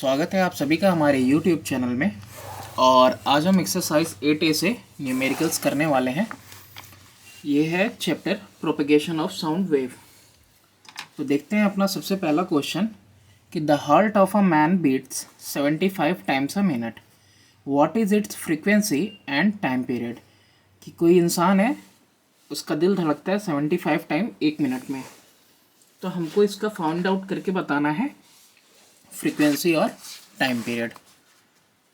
स्वागत है आप सभी का हमारे YouTube चैनल में। और आज हम एक्सरसाइज 8A से न्यूमेरिकल्स करने वाले हैं। ये है chapter propagation of sound wave. तो देखते हैं अपना सबसे पहला क्वेश्चन कि the heart of a man beats 75 times a minute, what is its frequency and time period. कि कोई इंसान है, उसका दिल धड़कता है 75 टाइम 1 मिनट में। तो हमको इसका फाउंड आउट करके बताना है फ्रीक्वेंसी और टाइम पीरियड।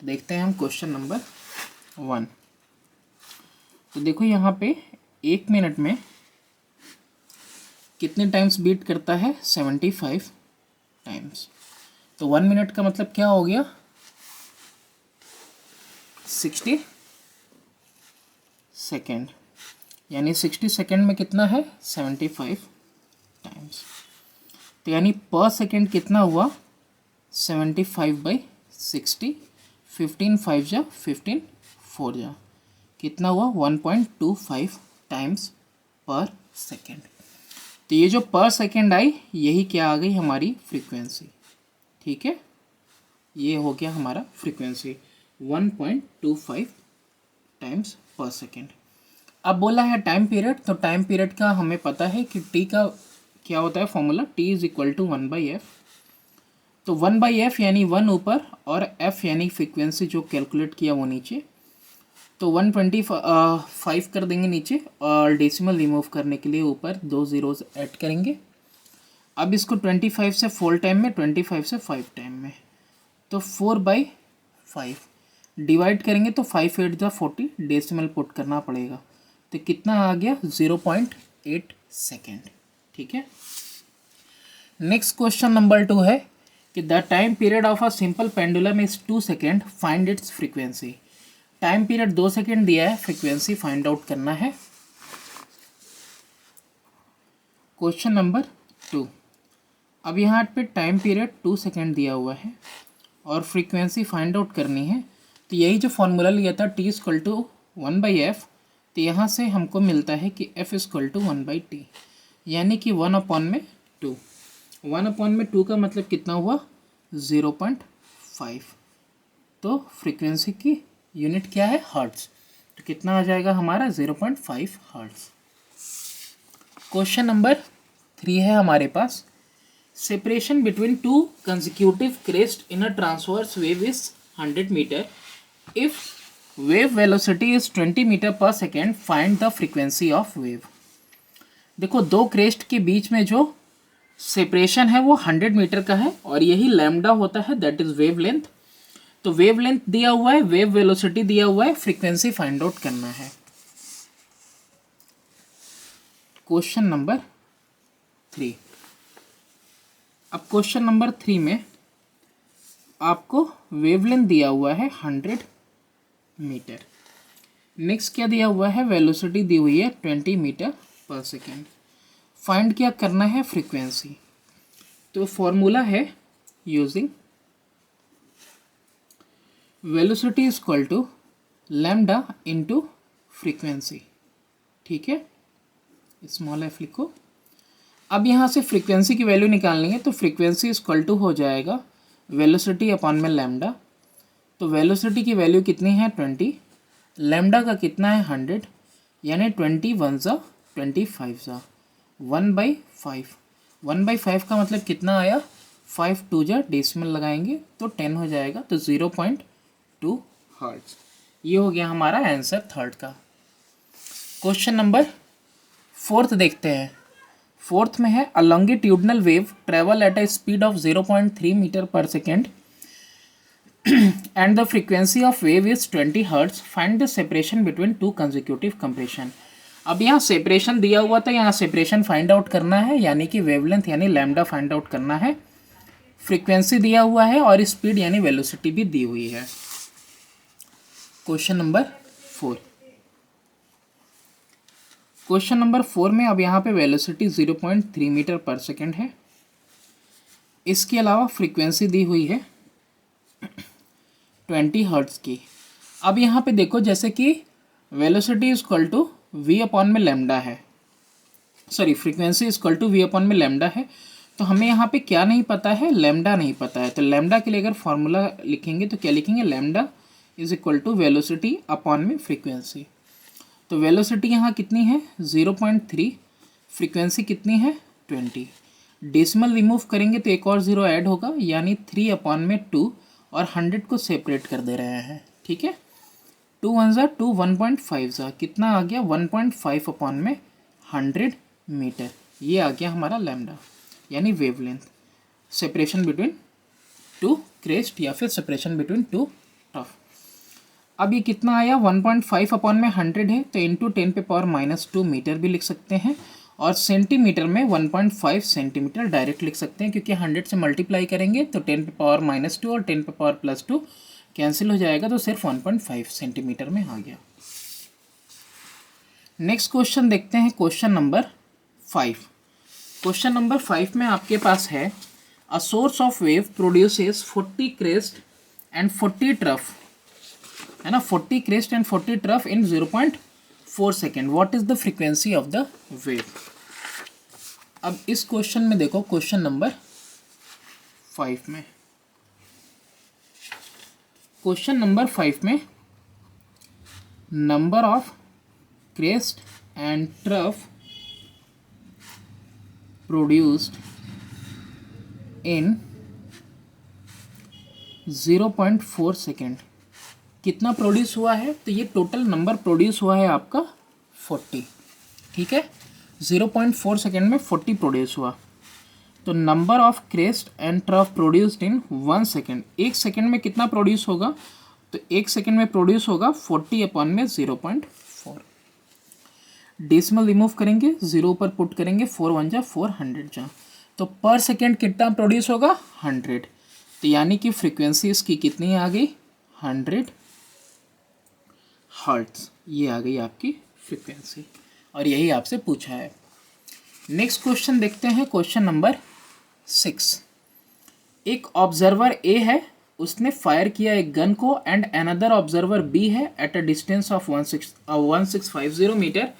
देखते हैं हम क्वेश्चन नंबर 1। तो देखो यहाँ पे 1 मिनट में कितने टाइम्स बीट करता है, 75 टाइम्स। तो 1 मिनट का मतलब क्या हो गया, 60 सेकेंड, यानी 60 सेकेंड में कितना है, 75 टाइम्स। तो यानी पर सेकेंड कितना हुआ, 75/60, 15 5 जा 15 4 जा कितना हुआ, 1.25 टाइम्स पर सेकेंड। तो ये जो पर सेकेंड आई, यही क्या आ गई, हमारी फ्रीक्वेंसी। ठीक है, ये हो गया हमारा फ्रीक्वेंसी 1.25 टाइम्स पर सेकेंड। अब बोला है टाइम पीरियड, तो टाइम पीरियड का हमें पता है कि टी का क्या होता है formula, T is equal to 1/f। तो 1/f यानी 1 ऊपर और f यानी फ्रीक्वेंसी जो कैलकुलेट किया वो नीचे। तो 125 कर देंगे नीचे और डेसिमल रिमूव करने के लिए ऊपर 2 ज़ीरोज़ ऐड करेंगे। अब इसको 25 से 4 टाइम में, 25 से 5 टाइम में, तो 4/5 डिवाइड करेंगे तो 5 8 जा 40, डेसिमल पुट करना पड़ेगा। तो कितना आ गया, 0.8 सेकेंड। ठीक है, नेक्स्ट क्वेश्चन नंबर 2 है कि the time period of a simple pendulum is 2 second, find its frequency. Time period 2 second दिया है, फ्रीक्वेंसी फाइंड आउट करना है। Question number 2। अब यहाँ पे टाइम पीरियड 2 सेकेंड दिया हुआ है और फ्रीक्वेंसी फाइंड आउट करनी है। तो यही जो फॉर्मूला लिया था t इक्वल टू 1/f, तो यहाँ से हमको मिलता है कि f इक्वल टू 1/t, यानी कि 1/2। 1/2 का मतलब कितना हुआ, 0.5। तो फ्रीक्वेंसी की यूनिट क्या है, हर्ट्ज। तो कितना आ जाएगा हमारा, 0.5 हर्ट्ज। क्वेश्चन नंबर 3 है हमारे पास, separation between two consecutive crest in a transverse wave is 100 metre, if wave velocity is 20 metre per second, find the frequency of wave. देखो, दो क्रेस्ट के बीच में जो सेपरेशन है वो 100 मीटर का है और यही लैम्डा होता है, दैट इज वेव लेंथ। तो वेव लेंथ दिया हुआ है, वेव वेलोसिटी दिया हुआ है, फ्रीक्वेंसी फाइंड आउट करना है। Question number 3। अब क्वेश्चन नंबर 3 में आपको वेवलेंथ दिया हुआ है 100 मीटर। नेक्स्ट क्या दिया हुआ है, वेलोसिटी दी हुई है 20 मीटर पर सेकेंड। फाइंड क्या करना है, फ्रीक्वेंसी। तो फॉर्मूला है using velocity is equal to lambda into frequency. ठीक है, स्मॉल एफ लिखो। अब यहाँ से फ्रीक्वेंसी की वैल्यू निकालनी है, तो फ्रीक्वेंसी इज इक्वल टू हो जाएगा वेलोसिटी अपॉन में लैम्डा। तो वेलोसिटी की वैल्यू कितनी है, 20, लैम्डा का कितना है, 100, यानी 20 1 जा 25 जा 1/5। 1/5 का मतलब कितना आया, 5 2 जा डेसिमल लगाएंगे तो 10 हो जाएगा, तो 0.2 हर्ट्ज। ये हो गया हमारा आंसर थर्ड का। क्वेश्चन नंबर 4 देखते हैं। 4 में है, a longitudinal wave travel at a speed of 0.3 metre per second and the frequency of wave is 20 hertz, find the separation between two consecutive compression. अब यहाँ सेपरेशन दिया हुआ था, यहाँ सेपरेशन फाइंड आउट करना है, यानी कि वेवलेंथ यानी लैम्डा फाइंड आउट करना है। फ्रीक्वेंसी दिया हुआ है और स्पीड यानी वेलोसिटी भी दी हुई है। Question number 4। क्वेश्चन नंबर 4 में अब यहाँ पे वेलोसिटी 0.3 मीटर पर सेकेंड है। इसके अलावा फ्रीक्वेंसी दी हुई है 20 हर्ट्ज की। अब यहाँ पे देखो, जैसे कि velocity is equal to v upon में लैम्डा है, sorry frequency is equal to v upon में लैम्डा है, तो हमें यहाँ पे क्या नहीं पता है, लैम्डा नहीं पता है। तो लैम्डा के लिए अगर फॉर्मूला लिखेंगे तो क्या लिखेंगे, lambda is equal to velocity upon में फ्रीक्वेंसी। तो वेलोसिटी यहाँ कितनी है 0.3, फ्रीक्वेंसी कितनी है 20। डेसिमल रिमूव करेंगे तो एक और ज़ीरो ऐड होगा, यानी 3 अपॉन में 2, और 100 को सेपरेट कर दे रहे हैं। ठीक है, 2 1 ज़ा 2, 1.5 ज़ा कितना आ गया 1.5 अपॉन में 100 मीटर। ये आ गया हमारा लैम्डा, यानी wavelength, separation between to crest या फिर सेपरेशन बिटवीन टू टफ। अब ये कितना आया 1.5 अपॉन में 100 है, तो इंटू 10 पे पावर -2 मीटर भी लिख सकते हैं, और सेंटीमीटर में 1.5 सेंटीमीटर डायरेक्ट लिख सकते हैं, क्योंकि 100 से मल्टीप्लाई करेंगे तो 10 पे पावर -2 और 10 पे पावर +2 कैंसिल हो जाएगा, तो सिर्फ 1.5 सेंटीमीटर में आ गया। नेक्स्ट क्वेश्चन देखते हैं, क्वेश्चन नंबर 5। क्वेश्चन नंबर 5 में आपके पास है, a source of wave produces 40 crest and 40 trough, है ना, 40 crest and 40 trough in 0.4 second. What is the frequency of the wave. अब इस क्वेश्चन में देखो, क्वेश्चन नंबर 5 में, क्वेश्चन नंबर 5 में number of crest and trough produced in 0.4 second कितना produce हुआ है, तो ये टोटल नंबर प्रोड्यूस हुआ है आपका 40। ठीक है, 0.4 सेकेंड में 40 प्रोड्यूस हुआ। तो number of crest and trough produced in 1 second, 1 second में कितना प्रोड्यूस होगा, तो 1 सेकेंड में प्रोड्यूस होगा 40 अपॉन में 0.4। डेसिमल रिमूव करेंगे, 0 पर पुट करेंगे, 4 1 जा 4, 100 जा, तो पर सेकेंड कितना प्रोड्यूस होगा 100। तो यानी कि फ्रीक्वेंसी इसकी कितनी आ गई 100 हर्ट्ज। ये आ गई आपकी फ्रीक्वेंसी, और यही आपसे पूछा है। नेक्स्ट क्वेश्चन देखते हैं, क्वेश्चन नंबर 6। एक ऑब्जर्वर ए है, उसने फायर किया एक गन को, एंड अनदर ऑब्जर्वर बी है at a distance of 1650 metre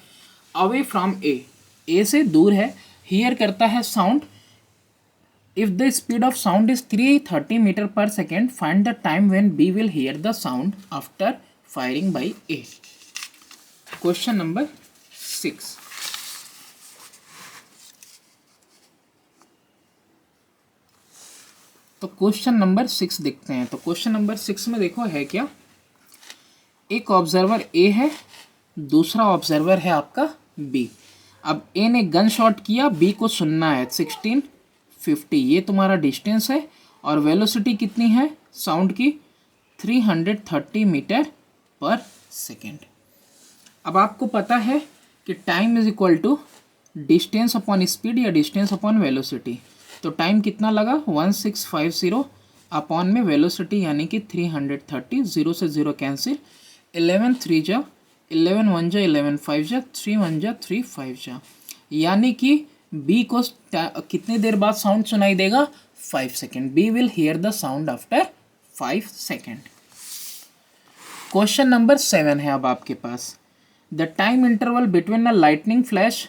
away from A से दूर है, हियर करता है sound. If the speed of sound is 330 metre per second, find the time when B will hear the sound after firing by A. Question number 6। तो question number 6 देखते हैं। तो question number 6 में देखो है क्या, एक ऑब्जर्वर ए है, दूसरा ऑब्जर्वर है आपका बी। अब ए ने गन शॉट किया, बी को सुनना है 1650, ये तुम्हारा डिस्टेंस है, और वेलोसिटी कितनी है साउंड की 330 मीटर पर सेकेंड। अब आपको पता है कि time is equal to distance upon speed या डिस्टेंस अपॉन वेलोसिटी। तो टाइम कितना लगा 1650 अपॉन में वेलोसिटी यानी कि 330, 0 से 0 कैंसिल, 11 3 जा 11 1 जा 11 5 जा 3 1 जा 3 5 जा, यानी कि बी को कितनी देर बाद साउंड सुनाई देगा 5 second. B will hear the sound after 5 second. Question number 7 है अब आपके पास, the time interval between a lightning flash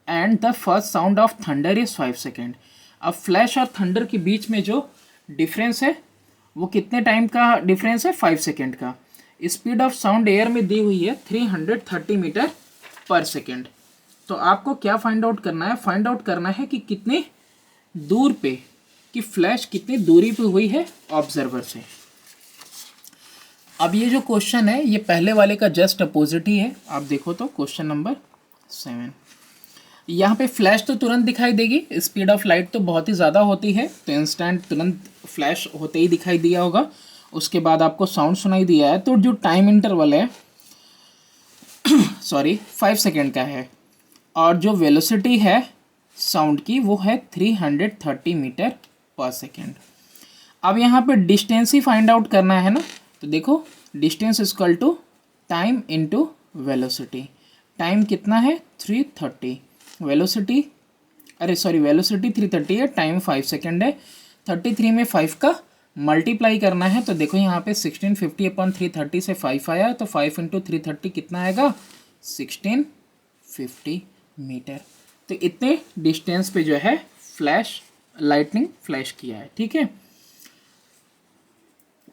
and the first sound of thunder is 5 second. अब फ्लैश और थंडर के बीच में जो डिफरेंस है वो कितने टाइम का डिफरेंस है 5 सेकेंड का। स्पीड ऑफ साउंड एयर में दी हुई है 330 मीटर पर सेकेंड। तो आपको क्या फाइंड आउट करना है, फाइंड आउट करना है कि कितनी दूर पे, कि फ्लैश कितनी दूरी पे हुई है ऑब्जर्वर से। अब ये जो क्वेश्चन है ये पहले वाले का जस्ट अपोजिट ही है। आप देखो तो क्वेश्चन नंबर 7, यहाँ पे फ्लैश तो तुरंत दिखाई देगी, स्पीड ऑफ लाइट तो बहुत ही ज़्यादा होती है, तो इंस्टेंट तुरंत फ्लैश होते ही दिखाई दिया होगा। उसके बाद आपको साउंड सुनाई दिया है, तो जो टाइम इंटरवल है सॉरी 5 सेकेंड का है, और जो वेलोसिटी है साउंड की वो है 330 मीटर पर सेकेंड। अब यहाँ पे डिस्टेंस ही फाइंड आउट करना है ना, तो देखो distance equal to time into velocity. Time कितना है 330, वेलोसिटी वेलोसिटी 330 है, टाइम 5 सेकेंड है, 33 में 5 का मल्टीप्लाई करना है। तो देखो यहाँ पे 1650 अपॉन 330 से 5 आया, तो 5 इंटू 330 कितना आएगा 1650 मीटर तो इतने डिस्टेंस पे जो है फ्लैश लाइटनिंग फ्लैश किया है, ठीक है।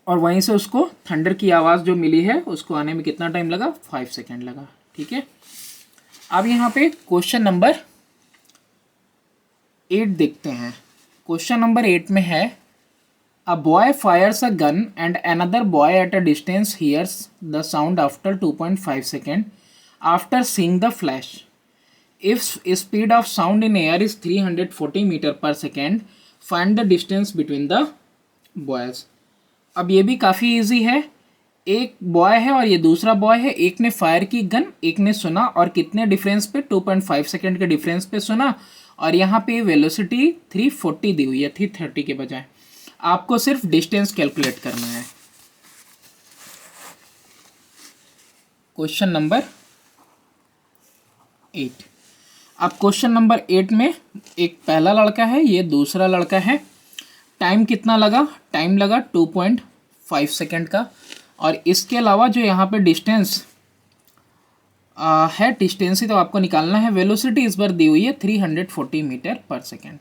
और वहीं से उसको थंडर की आवाज़ जो मिली है उसको आने में कितना टाइम लगा, 5 सेकेंड लगा, ठीक है। अब यहाँ पे क्वेश्चन नंबर 8 देखते हैं। क्वेश्चन नंबर 8 में है a boy fires a gun and another boy at a distance hears the sound after 2.5 second after seeing the flash. If speed of sound in air is 340 metre per second, find the distance between the boys. अब ये भी काफ़ी easy है। एक boy है और ये दूसरा बॉय है, एक ने फायर की गन, एक ने सुना, और कितने डिफरेंस पे, 2.5 सेकेंड के डिफरेंस पे सुना, और यहाँ पे वेलोसिटी 340 दी हुई है 330 के बजाय। आपको सिर्फ डिस्टेंस कैलकुलेट करना है। Question number 8। अब क्वेश्चन नंबर 8 में एक पहला लड़का है, ये दूसरा लड़का है। टाइम कितना लगा, टाइम लगा 2.5 सेकेंड का। और इसके अलावा जो यहाँ पे डिस्टेंस है, डिस्टेंस ही तो आपको निकालना है। वेलोसिटी इस बार दी हुई है 340 मीटर पर सेकेंड।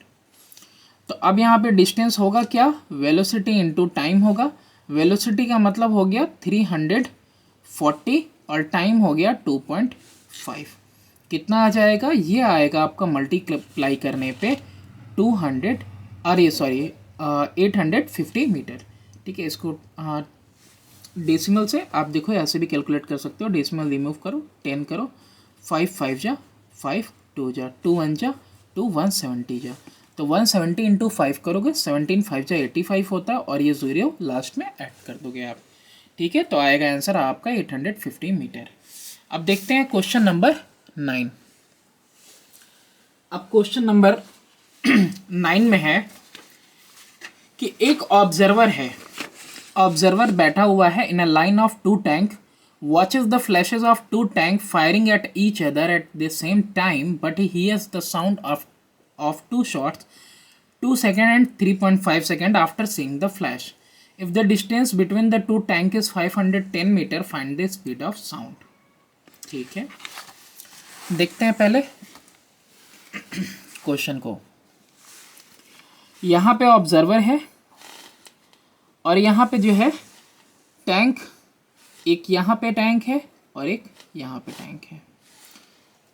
तो अब यहाँ पे डिस्टेंस होगा क्या, वेलोसिटी इंटू टाइम होगा। वेलोसिटी का मतलब हो गया 340 और टाइम हो गया 2.5। कितना आ जाएगा, ये आएगा आपका मल्टीप्लाई करने पे 200 अरे सॉरी 850 मीटर, ठीक है। इसको डेसिमल से आप देखो ऐसे भी कैलकुलेट कर सकते हो। डेसिमल रिमूव करो, 10 करो, 5 5 जा 5, 2 जा 2 1 जा 2, 170 जा, तो 170 इंटू 5 करोगे 17 5 जा 85 होता है, और ये 0 लास्ट में ऐड कर दोगे आप, ठीक है। तो आएगा आंसर आपका 850 मीटर। अब देखते हैं क्वेश्चन नंबर 9। अब क्वेश्चन नंबर 9 में है कि एक ऑब्जर्वर है, ऑब्जर्वर बैठा हुआ है in a line of 2 tank, watches the flashes of 2 tank firing at each other at the same time, but he hears the sound of 2 shots 2 second and 3.5 second after seeing the flash. If the distance between the 2 tank is 510 meter, find the speed of sound. ठीक है, देखते हैं पहले question को। यहाँ पे observer है और यहाँ पे जो है टैंक, एक यहाँ पे टैंक है और एक यहाँ पे टैंक है।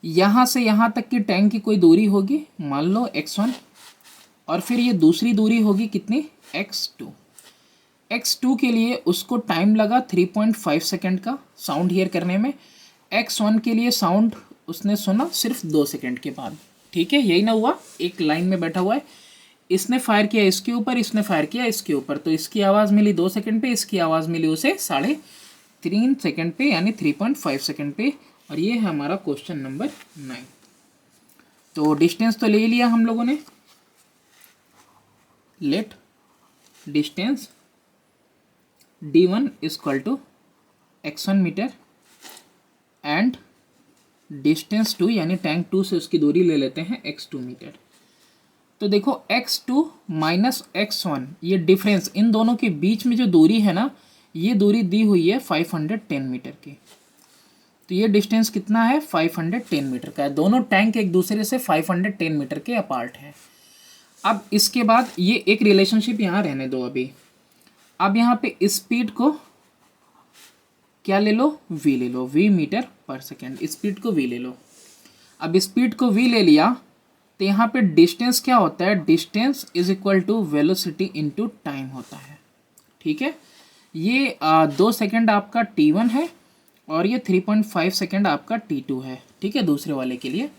यहाँ से यहाँ तक की टैंक की कोई दूरी होगी, मान लो x1, और फिर ये दूसरी दूरी होगी कितनी, x2। x2 के लिए उसको टाइम लगा 3.5 सेकेंड का साउंड हियर करने में। x1 के लिए साउंड उसने सुना सिर्फ 2 सेकेंड के बाद, ठीक है। यही ना हुआ, एक लाइन में बैठा हुआ है, इसने फायर किया इसके ऊपर, इसने फायर किया इसके ऊपर, तो इसकी आवाज़ मिली 2 सेकेंड पे, इसकी आवाज़ मिली उसे 3.5 सेकेंड पे, यानी 3.5 सेकेंड पे। और ये है हमारा क्वेश्चन नंबर 9। तो डिस्टेंस तो ले लिया हम लोगों ने। Let distance d1 equal to x1 metre and distance 2 यानी टैंक 2 से उसकी दूरी ले लेते हैं x2 मीटर। तो देखो x2 माइनस x1, ये डिफरेंस इन दोनों के बीच में जो दूरी है ना, ये दूरी दी हुई है 510 मीटर की। तो ये डिस्टेंस कितना है, 510 मीटर का है। दोनों टैंक एक दूसरे से 510 मीटर के अपार्ट हैं। अब इसके बाद ये एक रिलेशनशिप यहाँ रहने दो अभी। अब यहाँ पे स्पीड को क्या ले लो, v ले लो, v metre per second. Speed को v ले लो। अब स्पीड को v ले लिया तो यहाँ पे डिस्टेंस क्या होता है, distance is equal to velocity into time होता है, ठीक है। ये 2 सेकेंड आपका t1 है और ये 3.5 सेकेंड आपका t2 है, ठीक है, दूसरे वाले के लिए।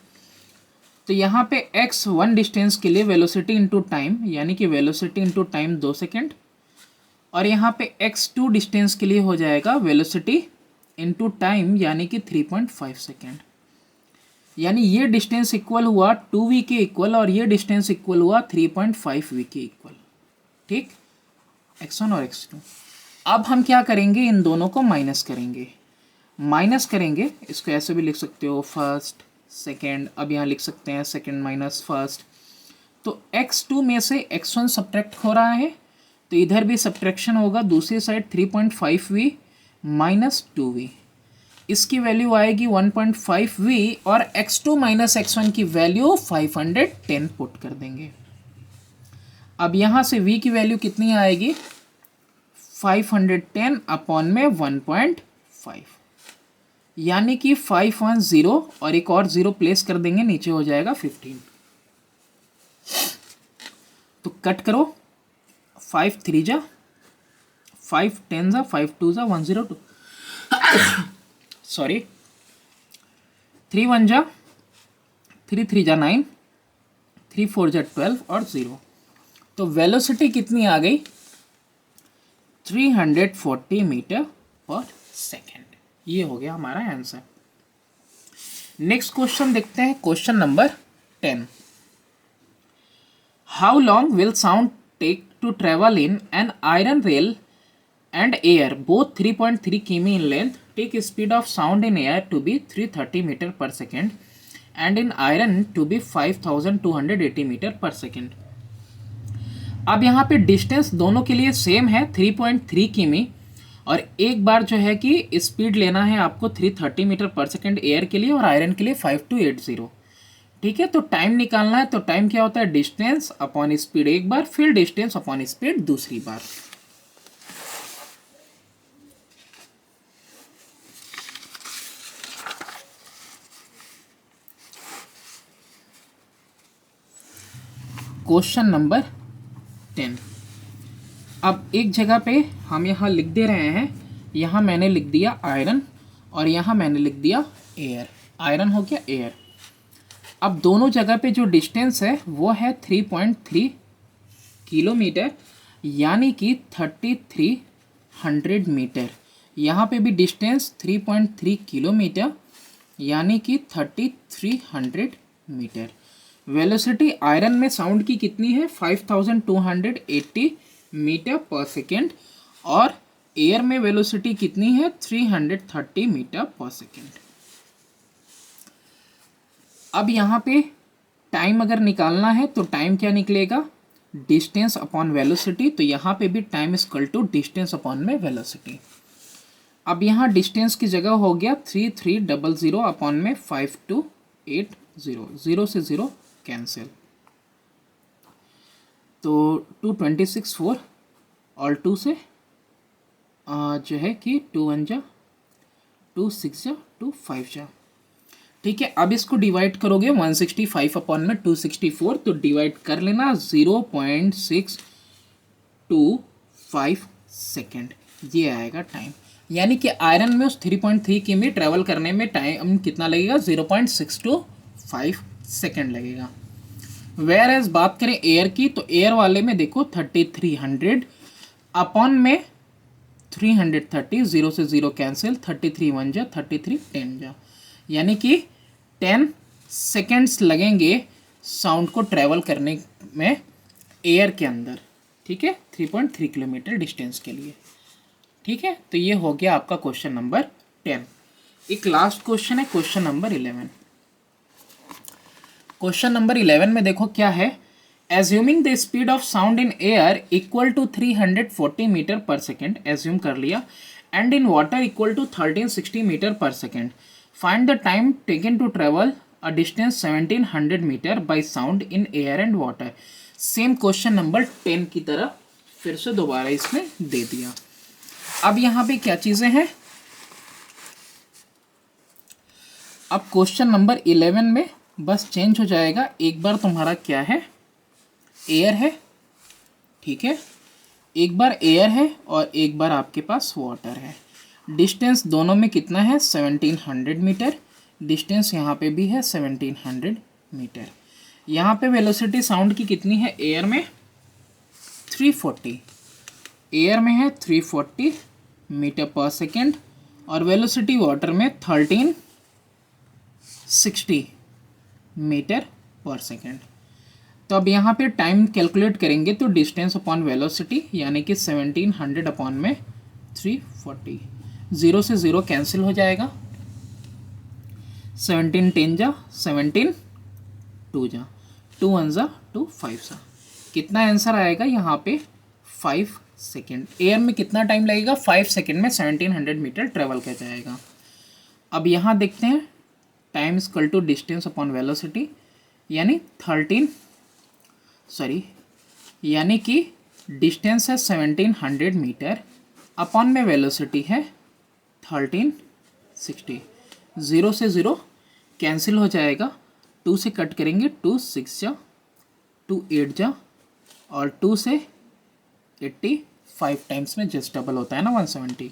तो यहाँ पे x1 डिस्टेंस के लिए वेलोसिटी इनटू टाइम, यानी कि वेलोसिटी इनटू टाइम 2 सेकेंड, और यहाँ पे x2 डिस्टेंस के लिए हो जाएगा वेलोसिटी इनटू टाइम, यानी कि 3.5 सेकेंड। यानी ये डिस्टेंस इक्वल हुआ 2v के इक्वल, और ये डिस्टेंस इक्वल हुआ 3.5v के इक्वल, ठीक, x1 और x2। अब हम क्या करेंगे, इन दोनों को माइनस करेंगे। माइनस करेंगे, इसको ऐसे भी लिख सकते हो, फर्स्ट सेकेंड, अब यहाँ लिख सकते हैं सेकेंड माइनस फर्स्ट। तो x2 में से x1 सब्ट्रैक्ट हो रहा है, तो इधर भी सब्ट्रैक्शन होगा, दूसरी साइड 3.5v माइनस 2v। इसकी वैल्यू आएगी 1.5v और x2 माइनस x1 की वैल्यू 510 पुट कर देंगे। अब यहाँ से v की वैल्यू कितनी आएगी 510 अपॉन में 1.5, यानी कि 510 और एक और 0 प्लेस कर देंगे, नीचे हो जाएगा 15। तो कट करो, 5 3 जा 5 10 जा 5 2 जा 102 सॉरी 3 1 जा 3 3 जा 9 3 4 जा 12 और 0। तो वेलोसिटी कितनी आ गई 340 मीटर पर सेकेंड। ये हो गया हमारा आंसर। नेक्स्ट क्वेश्चन देखते हैं, question number 10। How long will sound take to travel in an iron rail and air both 3.3 km in length? Take speed of sound in air to be 330 meter per second and in iron to be 5280 meter per second। अब यहाँ पे distance दोनों के लिए same है 3.3 किमी और एक बार जो है कि स्पीड लेना है आपको 330 मीटर पर सेकेंड एयर के लिए और आयरन के लिए 5280। ठीक है, तो टाइम निकालना है। तो टाइम क्या होता है डिस्टेंस अपॉन स्पीड एक बार, फिर डिस्टेंस अपॉन स्पीड दूसरी बार। Question number 10। अब एक जगह पे हम यहाँ लिख दे रहे हैं, यहाँ मैंने लिख दिया आयरन और यहाँ मैंने लिख दिया एयर। आयरन हो गया एयर। अब दोनों जगह पे जो डिस्टेंस है वो है 3.3 किलोमीटर, यानी कि 3300 मीटर। यहाँ पे भी डिस्टेंस 3.3 किलोमीटर यानी कि 3300 मीटर। वेलोसिटी आयरन में साउंड की कितनी है 5280 मीटर पर सेकेंड और एयर में वेलोसिटी कितनी है 330 मीटर पर सेकेंड। अब यहाँ पे टाइम अगर निकालना है तो टाइम क्या निकलेगा डिस्टेंस अपॉन वेलोसिटी। तो यहाँ पे भी time is equal to distance upon में वेलोसिटी। अब यहाँ डिस्टेंस की जगह हो गया 3300 अपॉन में 5280, 0 से 0 कैंसिल, तो 226 4 और 2 से जो है कि 2 1 जा 2 6 जा 2 5 जा। ठीक है, अब इसको डिवाइड करोगे 165 अपॉन में 264, तो डिवाइड कर लेना 0.625 सेकेंड, ये आएगा टाइम। यानी कि आयरन में उस 3.3 किमी ट्रेवल करने में टाइम कितना लगेगा 0.625 सेकेंड लगेगा। वेयर एज बात करें एयर की, तो एयर वाले में देखो 3300 अपॉन में 330, 0 से 0 कैंसिल, 33 1 जा 33 10 जा, यानी कि 10 सेकेंड्स लगेंगे साउंड को ट्रैवल करने में एयर के अंदर। ठीक है, 3.3 किलोमीटर डिस्टेंस के लिए। ठीक है, तो ये हो गया आपका क्वेश्चन नंबर 10। एक लास्ट क्वेश्चन है क्वेश्चन नंबर 11। क्वेश्चन नंबर 11 में देखो क्या है, assuming the speed of sound in air equal to 340 metre per second, assume कर लिया, and in water equal to 1360 metre per second, find the time taken to travel a distance 1700 metre by sound in air and water. Same question number 10 की तरह फिर से दोबारा इसमें दे दिया। अब यहाँ पे क्या चीज़ें हैं, अब क्वेश्चन नंबर 11 में बस चेंज हो जाएगा। एक बार तुम्हारा क्या है एयर है, ठीक है, एक बार एयर है और एक बार आपके पास वाटर है। डिस्टेंस दोनों में कितना है 1700 मीटर, डिस्टेंस यहाँ पे भी है 1700 मीटर। यहाँ पे वेलोसिटी साउंड की कितनी है एयर में 340, एयर में है 340 मीटर पर सेकेंड और वेलोसिटी वाटर में 1360 मीटर पर सेकेंड। तो अब यहाँ पे टाइम कैलकुलेट करेंगे तो डिस्टेंस अपॉन वेलोसिटी यानी कि 1700 अपॉन में 340, 0 से 0 कैंसिल हो जाएगा, 17 10 जा 17 2 जा 2 1 जा 2 5 जा। कितना आंसर आएगा यहाँ पे 5 सेकेंड। एयर में कितना टाइम लगेगा 5 सेकेंड में 1700 मीटर ट्रेवल कर जाएगा। अब यहाँ देखते हैं time equal to distance upon velocity, यानी यानी कि डिस्टेंस है 1700 मीटर, अपॉन में वेलोसिटी है 1360। 0 से 0 कैंसिल हो जाएगा, 2 से कट करेंगे, 2 6 जा, 2 8 जा, और 2 से 85 टाइम्स में जस्ट डबल होता है ना 170।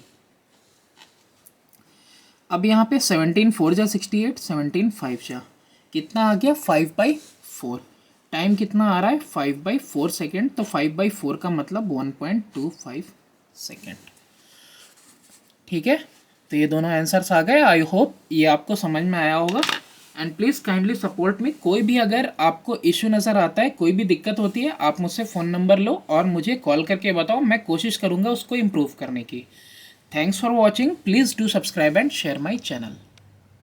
अब यहाँ पे 17 4 जा 68, 17 5 जा, कितना आ गया 5/4। टाइम कितना आ रहा है 5/4 सेकेंड, तो 5/4 का मतलब 1.25 सेकेंड। ठीक है, तो ये दोनों आंसर्स आ गए। आई होप ये आपको समझ में आया होगा। And please kindly support me. कोई भी अगर आपको इशू नज़र आता है, कोई भी दिक्कत होती है, आप मुझसे फ़ोन नंबर लो और मुझे कॉल करके बताओ, मैं कोशिश करूँगा उसको इम्प्रूव करने की। Thanks for watching. Please do subscribe and share my channel.